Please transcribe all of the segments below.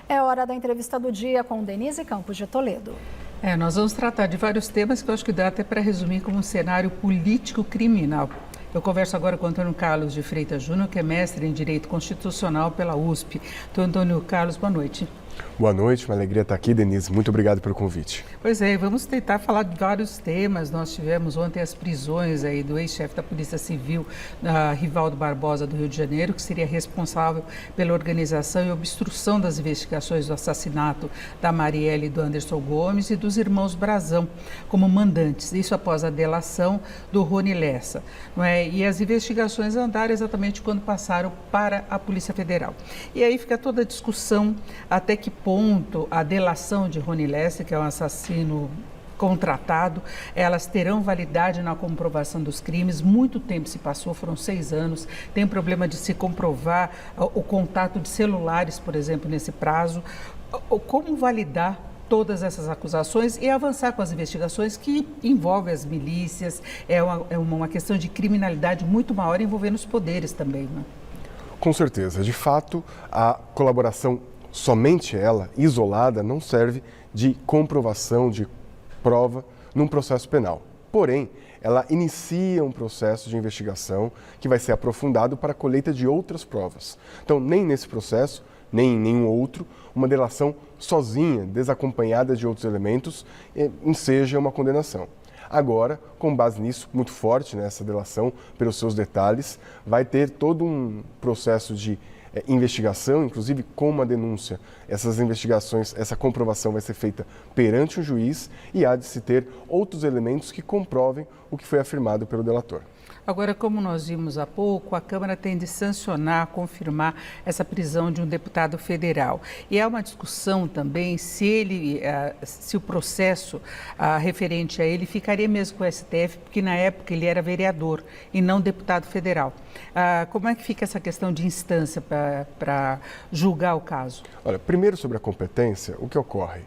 É hora da entrevista do dia com Denise Campos de Toledo. Nós vamos tratar de vários temas que eu acho que dá até para resumir como um cenário político-criminal. Eu converso agora com Antônio Carlos de Freitas Júnior, que é mestre em Direito Constitucional pela USP. Então, Antônio Carlos, boa noite. Boa noite, uma alegria estar aqui, Denise. Muito obrigado pelo convite. Pois é, vamos tentar falar de vários temas. Nós tivemos ontem as prisões aí do ex-chefe da Polícia Civil, Rivaldo Barbosa, do Rio de Janeiro, que seria responsável pela organização e obstrução das investigações do assassinato da Marielle e do Anderson Gomes e dos irmãos Brazão como mandantes. Isso após a delação do Rony Lessa, não é? E as investigações andaram exatamente quando passaram para a Polícia Federal. E aí fica toda a discussão até que ponto a delação de Rony Lessa, que é um assassino contratado, elas terão validade na comprovação dos crimes. Muito tempo se passou, foram 6 anos. Tem problema de se comprovar o contato de celulares, por exemplo, nesse prazo. Como validar todas essas acusações e avançar com as investigações que envolvem as milícias? É uma questão de criminalidade muito maior envolvendo os poderes também, né? Com certeza. De fato, a colaboração somente ela, isolada, não serve de comprovação, de prova num processo penal. Porém, ela inicia um processo de investigação que vai ser aprofundado para a colheita de outras provas. Então, nem nesse processo, nem em nenhum outro, uma delação sozinha, desacompanhada de outros elementos, enseja uma condenação. Agora, com base nisso, muito forte nessa delação, pelos seus detalhes, vai ter todo um processo de investigação, inclusive com uma denúncia. Essas investigações, essa comprovação vai ser feita perante um juiz e há de se ter outros elementos que comprovem o que foi afirmado pelo delator. Agora, como nós vimos há pouco, a Câmara tem de sancionar, confirmar essa prisão de um deputado federal. E há uma discussão também se o processo referente a ele ficaria mesmo com o STF, porque na época ele era vereador e não deputado federal. Como é que fica essa questão de instância para julgar o caso? Olha, primeiro sobre a competência, o que ocorre?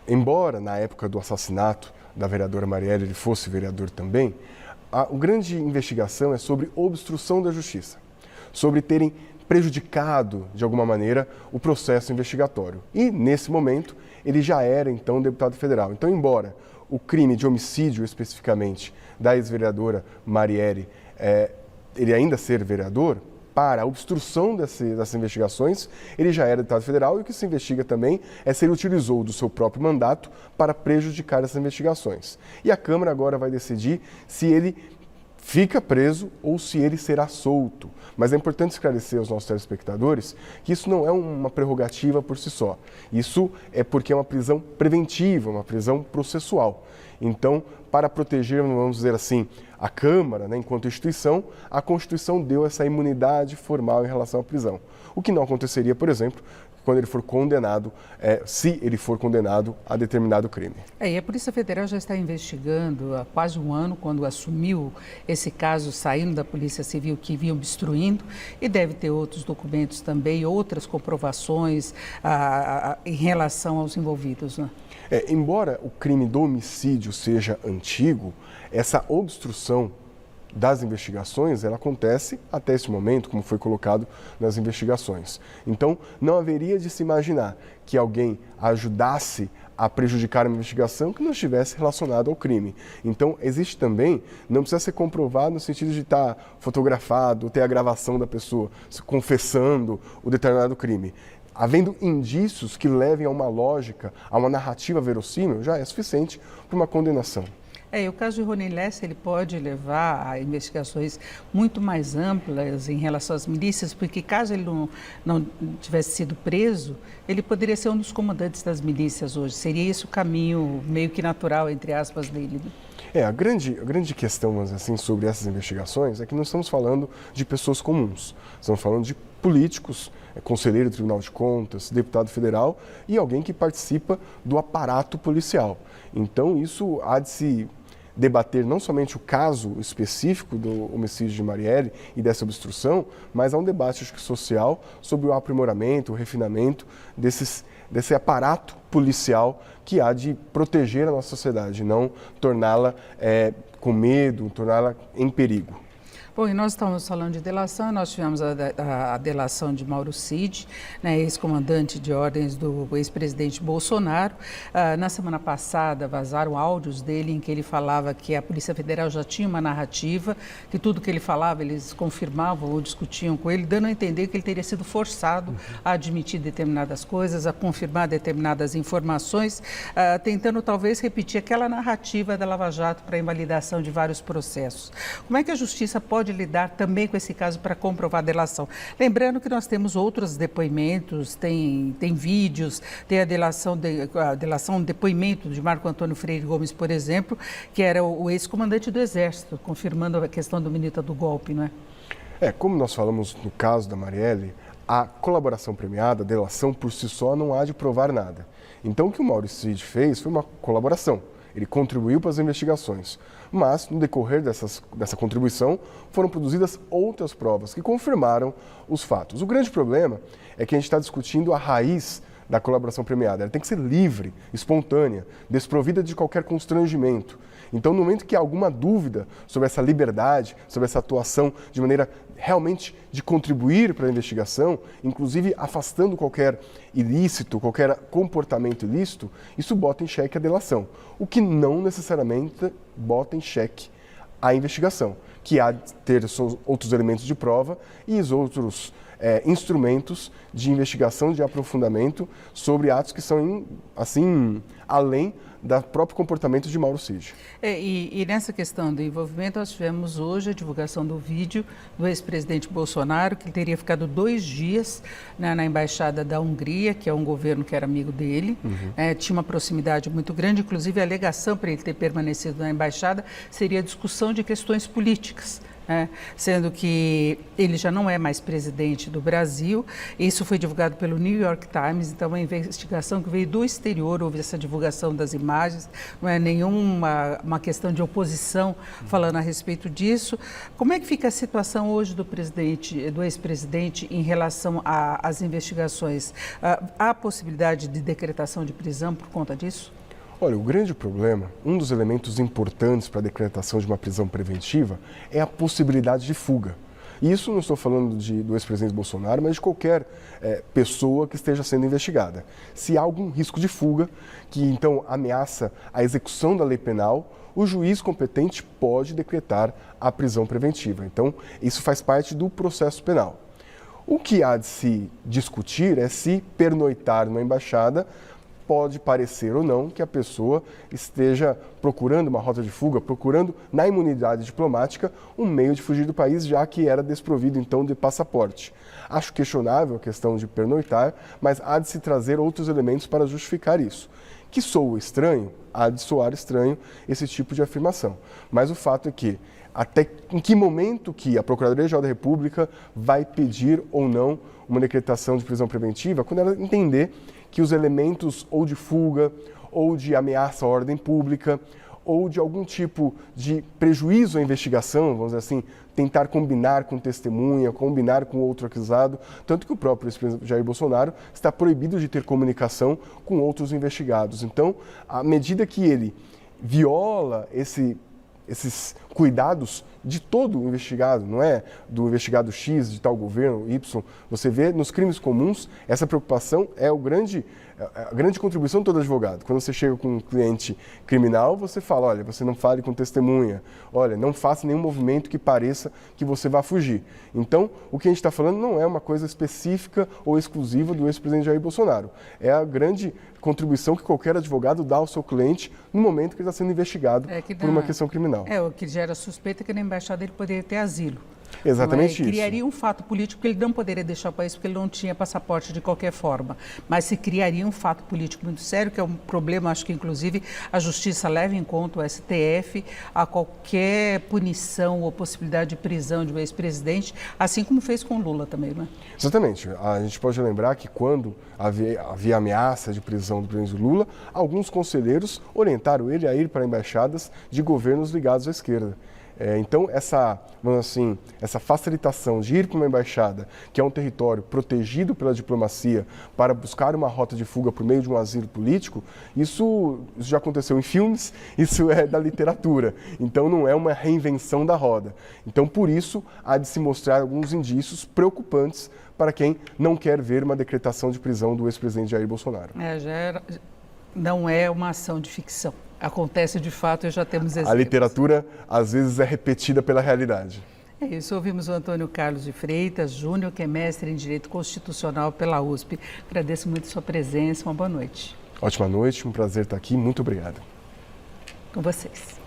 Embora na época do assassinato da vereadora Marielle ele fosse vereador também, a grande investigação é sobre obstrução da justiça, sobre terem prejudicado, de alguma maneira, o processo investigatório. E, nesse momento, ele já era, então, deputado federal. Então, embora o crime de homicídio, especificamente, da ex-vereadora Marielle, ele ainda ser vereador, para a obstrução dessas investigações, ele já era deputado federal e o que se investiga também é se ele utilizou do seu próprio mandato para prejudicar essas investigações. E a Câmara agora vai decidir se ele fica preso ou se ele será solto. Mas é importante esclarecer aos nossos telespectadores que isso não é uma prerrogativa por si só. Isso é porque é uma prisão preventiva, uma prisão processual. Então, para proteger, vamos dizer assim, a Câmara, né, enquanto instituição, a Constituição deu essa imunidade formal em relação à prisão. O que não aconteceria, por exemplo, quando ele for condenado, se ele for condenado a determinado crime. E a Polícia Federal já está investigando há quase um ano, quando assumiu esse caso, saindo da Polícia Civil, que vinha obstruindo, e deve ter outros documentos também, outras comprovações em relação aos envolvidos, né? Embora o crime do homicídio seja antigo, essa obstrução das investigações, ela acontece até esse momento, como foi colocado nas investigações. Então, não haveria de se imaginar que alguém ajudasse a prejudicar uma investigação que não estivesse relacionada ao crime. Então, existe também, não precisa ser comprovado no sentido de estar fotografado, ter a gravação da pessoa confessando o determinado crime. Havendo indícios que levem a uma lógica, a uma narrativa verossímil, já é suficiente para uma condenação. O caso de Rony Lessa, ele pode levar a investigações muito mais amplas em relação às milícias, porque caso ele não tivesse sido preso, ele poderia ser um dos comandantes das milícias hoje. Seria esse o caminho meio que natural, entre aspas, dele, né? A grande questão, assim, sobre essas investigações é que nós estamos falando de pessoas comuns. Estamos falando de políticos, conselheiro do Tribunal de Contas, deputado federal e alguém que participa do aparato policial. Então, isso há de se debater não somente o caso específico do homicídio de Marielle e dessa obstrução, mas há um debate, acho que, social sobre o aprimoramento, o refinamento desse aparato policial que há de proteger a nossa sociedade, não torná-la com medo, torná-la em perigo. Bom, e nós estamos falando de delação, nós tivemos a delação de Mauro Cid, né, ex-comandante de ordens do ex-presidente Bolsonaro. Na semana passada vazaram áudios dele em que ele falava que a Polícia Federal já tinha uma narrativa, que tudo que ele falava eles confirmavam ou discutiam com ele, dando a entender que ele teria sido forçado a admitir determinadas coisas, a confirmar determinadas informações, tentando talvez repetir aquela narrativa da Lava Jato para a invalidação de vários processos. Como é que a Justiça pode lidar também com esse caso para comprovar a delação? Lembrando que nós temos outros depoimentos, tem vídeos, tem a delação, depoimento de Marco Antônio Freire Gomes, por exemplo, que era o ex-comandante do Exército, confirmando a questão do minuto do golpe, não é? Como nós falamos no caso da Marielle, a colaboração premiada, a delação por si só não há de provar nada. Então o que o Mauro Cid fez foi uma colaboração. Ele contribuiu para as investigações, mas no decorrer dessa contribuição foram produzidas outras provas que confirmaram os fatos. O grande problema é que a gente está discutindo a raiz da colaboração premiada. Ela tem que ser livre, espontânea, desprovida de qualquer constrangimento. Então, no momento que há alguma dúvida sobre essa liberdade, sobre essa atuação de maneira realmente de contribuir para a investigação, inclusive afastando qualquer ilícito, qualquer comportamento ilícito, isso bota em xeque a delação, o que não necessariamente bota em xeque a investigação, que há de ter outros elementos de prova e os outros instrumentos de investigação, de aprofundamento sobre atos que são, assim, além do próprio comportamento de Mauro Cid. E nessa questão do envolvimento, nós tivemos hoje a divulgação do vídeo do ex-presidente Bolsonaro, que teria ficado 2 dias na Embaixada da Hungria, que é um governo que era amigo dele, tinha uma proximidade muito grande, inclusive a alegação para ele ter permanecido na Embaixada seria a discussão de questões políticas. Sendo que ele já não é mais presidente do Brasil. Isso foi divulgado pelo New York Times, então uma investigação que veio do exterior, houve essa divulgação das imagens, não é nenhuma questão de oposição falando a respeito disso. Como é que fica a situação hoje do ex-presidente em relação às investigações? Há possibilidade de decretação de prisão por conta disso? Olha, o grande problema, um dos elementos importantes para a decretação de uma prisão preventiva é a possibilidade de fuga. E isso não estou falando do ex-presidente Bolsonaro, mas de qualquer pessoa que esteja sendo investigada. Se há algum risco de fuga, que então ameaça a execução da lei penal, o juiz competente pode decretar a prisão preventiva. Então, isso faz parte do processo penal. O que há de se discutir é se pernoitar numa embaixada pode parecer ou não que a pessoa esteja procurando uma rota de fuga, procurando na imunidade diplomática um meio de fugir do país, já que era desprovido então de passaporte. Acho questionável a questão de pernoitar, mas há de se trazer outros elementos para justificar isso. Que soa estranho, há de soar estranho esse tipo de afirmação. Mas o fato é que até em que momento que a Procuradoria-Geral da República vai pedir ou não uma decretação de prisão preventiva, quando ela entender que os elementos ou de fuga, ou de ameaça à ordem pública, ou de algum tipo de prejuízo à investigação, vamos dizer assim, tentar combinar com testemunha, combinar com outro acusado, tanto que o próprio ex-presidente Jair Bolsonaro está proibido de ter comunicação com outros investigados. Então, à medida que ele viola esses cuidados de todo o investigado, não é do investigado X, de tal governo, Y. Você vê nos crimes comuns, essa preocupação é a grande contribuição de todo advogado. Quando você chega com um cliente criminal, você fala, olha, você não fale com testemunha, olha, não faça nenhum movimento que pareça que você vá fugir. Então, o que a gente está falando não é uma coisa específica ou exclusiva do ex-presidente Jair Bolsonaro. É a grande contribuição que qualquer advogado dá ao seu cliente no momento que ele está sendo investigado por uma questão criminal. O que gera suspeita é que na embaixada ele poderia ter asilo. Exatamente isso. Criaria um fato político que ele não poderia deixar o país porque ele não tinha passaporte de qualquer forma. Mas se criaria um fato político muito sério, que é um problema, acho que inclusive a Justiça leva em conta, o STF, a qualquer punição ou possibilidade de prisão de um ex-presidente, assim como fez com Lula também, né? Exatamente. A gente pode lembrar que quando havia ameaça de prisão do presidente Lula, alguns conselheiros orientaram ele a ir para embaixadas de governos ligados à esquerda. Então, vamos assim, essa facilitação de ir para uma embaixada, que é um território protegido pela diplomacia, para buscar uma rota de fuga por meio de um asilo político, isso já aconteceu em filmes, isso é da literatura. Então, não é uma reinvenção da roda. Então, por isso, há de se mostrar alguns indícios preocupantes para quem não quer ver uma decretação de prisão do ex-presidente Jair Bolsonaro. Não é uma ação de ficção. Acontece de fato e já temos exemplos. A literatura, às vezes, é repetida pela realidade. É isso, ouvimos o Antônio Carlos de Freitas Júnior, que é mestre em Direito Constitucional pela USP. Agradeço muito a sua presença, uma boa noite. Ótima noite, um prazer estar aqui, muito obrigado. Com vocês.